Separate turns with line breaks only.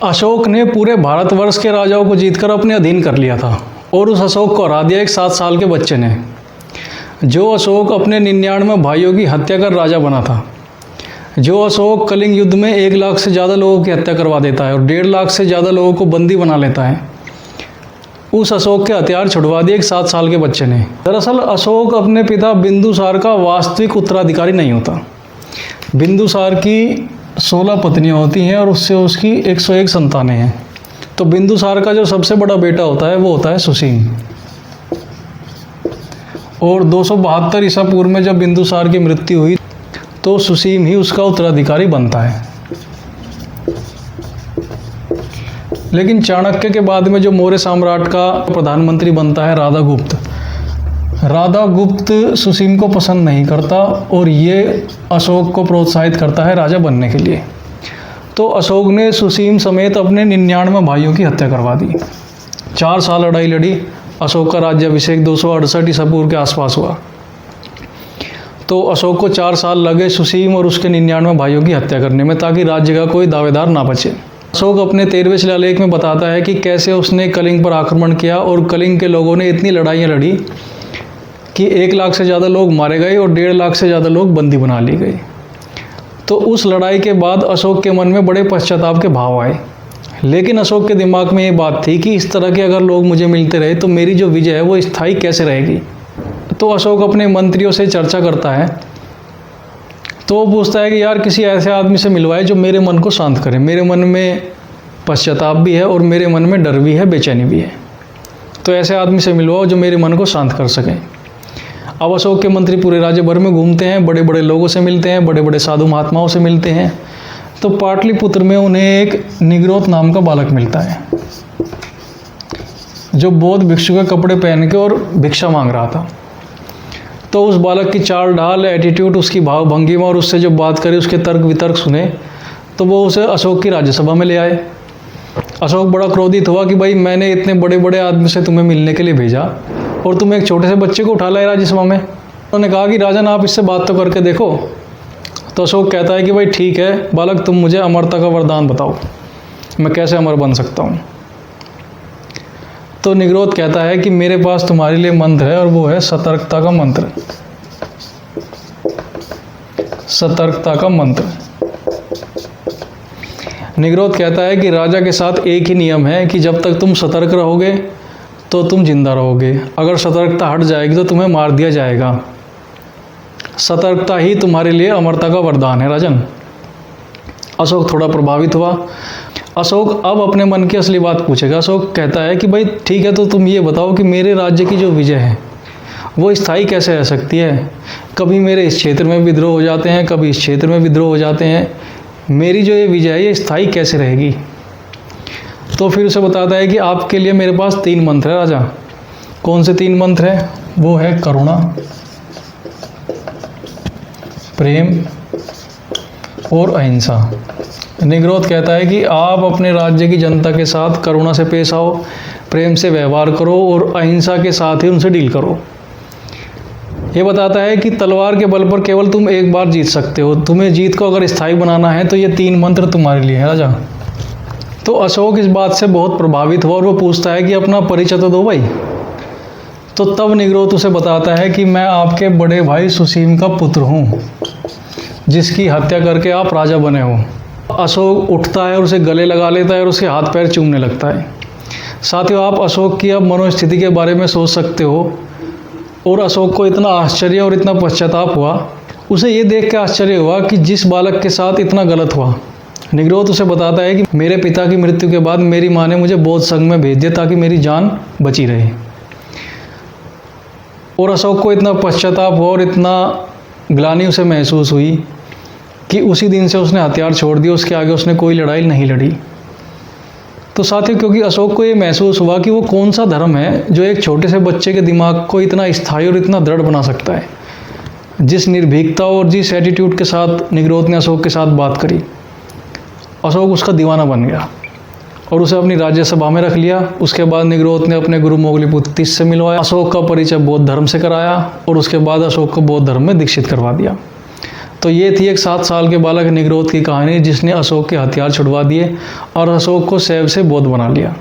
अशोक ने पूरे भारतवर्ष के राजाओं को जीतकर अपने अधीन कर लिया था और उस अशोक को हरा दिया एक 7 साल के बच्चे ने। जो अशोक अपने 99 भाइयों की हत्या कर राजा बना था, जो अशोक कलिंग युद्ध में 1 लाख से ज़्यादा लोगों की हत्या करवा देता है और 1.5 लाख से ज़्यादा लोगों को बंदी बना लेता है, उस अशोक के हथियार छुड़वा दिए एक 7 साल के बच्चे ने। दरअसल अशोक अपने पिता बिंदुसार का वास्तविक उत्तराधिकारी नहीं होता। बिंदुसार की 16 पत्नियां होती हैं और उससे उसकी 101 संतानें हैं। तो बिंदुसार का जो सबसे बड़ा बेटा होता है वो होता है सुसीम। और 272 ईसा पूर्व में जब बिंदुसार की मृत्यु हुई तो सुसीम ही उसका उत्तराधिकारी बनता है। लेकिन चाणक्य के बाद में जो मौर्य सम्राट का प्रधानमंत्री बनता है राधागुप्त, राधागुप्त सुसीम को पसंद नहीं करता और ये अशोक को प्रोत्साहित करता है राजा बनने के लिए। तो अशोक ने सुसीम समेत अपने 99 भाइयों की हत्या करवा दी। 4 साल लड़ाई लड़ी। अशोक का राज्याभिषेक 268 ईसा पूर्व के आसपास हुआ। तो अशोक को 4 साल लगे सुसीम और उसके 99 भाइयों की हत्या करने में, ताकि राज्य का कोई दावेदार ना बचे। अशोक अपने 13वें शिलालेख में बताता है कि कैसे उसने कलिंग पर आक्रमण किया और कलिंग के लोगों ने इतनी लड़ाइयाँ लड़ी कि 1 लाख से ज़्यादा लोग मारे गए और 1.5 लाख से ज़्यादा लोग बंदी बना लिए गए। तो उस लड़ाई के बाद अशोक के मन में बड़े पश्चाताप के भाव आए। लेकिन अशोक के दिमाग में ये बात थी कि इस तरह के अगर लोग मुझे मिलते रहे तो मेरी जो विजय है वो स्थायी कैसे रहेगी। तो अशोक अपने मंत्रियों से चर्चा करता है। तो वो पूछता है कि यार किसी ऐसे आदमी से मिलवाए जो मेरे मन को शांत करे। मेरे मन में पश्चाताप भी है और मेरे मन में डर भी है, बेचैनी भी है। तो ऐसे आदमी से मिलवाओ जो मेरे मन को शांत कर सकें। अब अशोक के मंत्री पूरे राज्य भर में घूमते हैं, बड़े बड़े लोगों से मिलते हैं, बड़े बड़े साधु महात्माओं से मिलते हैं। तो पाटलिपुत्र में उन्हें एक निग्रोध नाम का बालक मिलता है जो बौद्ध भिक्षु के कपड़े पहन के और भिक्षा मांग रहा था। तो उस बालक की चाल ढाल, एटीट्यूड, उसकी भाव भंगिमा और उससे जो बात करे, उसके तर्क वितर्क सुने, तो वो उसे अशोक की राज्यसभा में ले आए। अशोक बड़ा क्रोधित हुआ कि भाई मैंने इतने बड़े बड़े आदमी से तुम्हें मिलने के लिए भेजा और तुम एक छोटे से बच्चे को उठा लाए राज्यसभा में। उन्होंने कहा कि राजन आप इससे बात तो करके देखो। तो अशोक कहता है कि भाई ठीक है बालक, तुम मुझे अमरता का वरदान बताओ, मैं कैसे अमर बन सकता हूँ। तो निग्रोध कहता है कि मेरे पास तुम्हारे लिए मंत्र है और वो है सतर्कता का मंत्र। सतर्कता का मंत्र। निग्रोध कहता है कि राजा के साथ एक ही नियम है कि जब तक तुम सतर्क रहोगे तो तुम जिंदा रहोगे, अगर सतर्कता हट जाएगी तो तुम्हें मार दिया जाएगा। सतर्कता ही तुम्हारे लिए अमरता का वरदान है राजन। अशोक थोड़ा प्रभावित हुआ। अशोक अब अपने मन की असली बात पूछेगा। अशोक कहता है कि भाई ठीक है, तो तुम ये बताओ कि मेरे राज्य की जो विजय है वो स्थायी कैसे रह सकती है। कभी मेरे इस क्षेत्र में विद्रोह हो जाते हैं, कभी इस क्षेत्र में विद्रोह हो जाते हैं, मेरी जो ये विजय है ये स्थायी कैसे रहेगी। तो फिर उसे बताता है कि आपके लिए मेरे पास 3 मंत्र है राजा। कौन से 3 मंत्र हैं? वो है करुणा, प्रेम और अहिंसा। निग्रोध कहता है कि आप अपने राज्य की जनता के साथ करुणा से पेश आओ, प्रेम से व्यवहार करो और अहिंसा के साथ ही उनसे डील करो। ये बताता है कि तलवार के बल पर केवल तुम एक बार जीत सकते हो। तुम्हें जीत को अगर स्थायी बनाना है तो ये 3 मंत्र तुम्हारे लिए है राजा। तो अशोक इस बात से बहुत प्रभावित हुआ और वो पूछता है कि अपना परिचय तो दो भाई। तो तब निग्रोध उसे बताता है कि मैं आपके बड़े भाई सुसीम का पुत्र हूँ जिसकी हत्या करके आप राजा बने हो। अशोक उठता है और उसे गले लगा लेता है और उसके हाथ पैर चूमने लगता है। साथियों, आप अशोक की अब मनोस्थिति के बारे में सोच सकते हो। और अशोक को इतना आश्चर्य और इतना पश्चाताप हुआ। उसे ये देख के आश्चर्य हुआ कि जिस बालक के साथ इतना गलत हुआ। निग्रोध उसे बताता है कि मेरे पिता की मृत्यु के बाद मेरी माँ ने मुझे बौद्ध संघ में भेज दिया ताकि मेरी जान बची रहे। और अशोक को इतना पश्चाताप हुआ और इतना ग्लानि उसे महसूस हुई कि उसी दिन से उसने हथियार छोड़ दिए। उसके आगे उसने कोई लड़ाई नहीं लड़ी। तो साथियों, क्योंकि अशोक को ये महसूस हुआ कि वो कौन सा धर्म है जो एक छोटे से बच्चे के दिमाग को इतना स्थायी और इतना दृढ़ बना सकता है। जिस निर्भीकता और जिस एटीट्यूड के साथ निग्रोध ने अशोक के साथ बात करी, अशोक उसका दीवाना बन गया और उसे अपनी राज्यसभा में रख लिया। उसके बाद निग्रोध ने अपने गुरु मोगलीपुत्र तीस से मिलवाया, अशोक का परिचय बौद्ध धर्म से कराया और उसके बाद अशोक को बौद्ध धर्म में दीक्षित करवा दिया। तो ये थी एक 7 साल के बालक निग्रोध की कहानी जिसने अशोक के हथियार छुड़वा दिए और अशोक को शैव से बौद्ध बना लिया।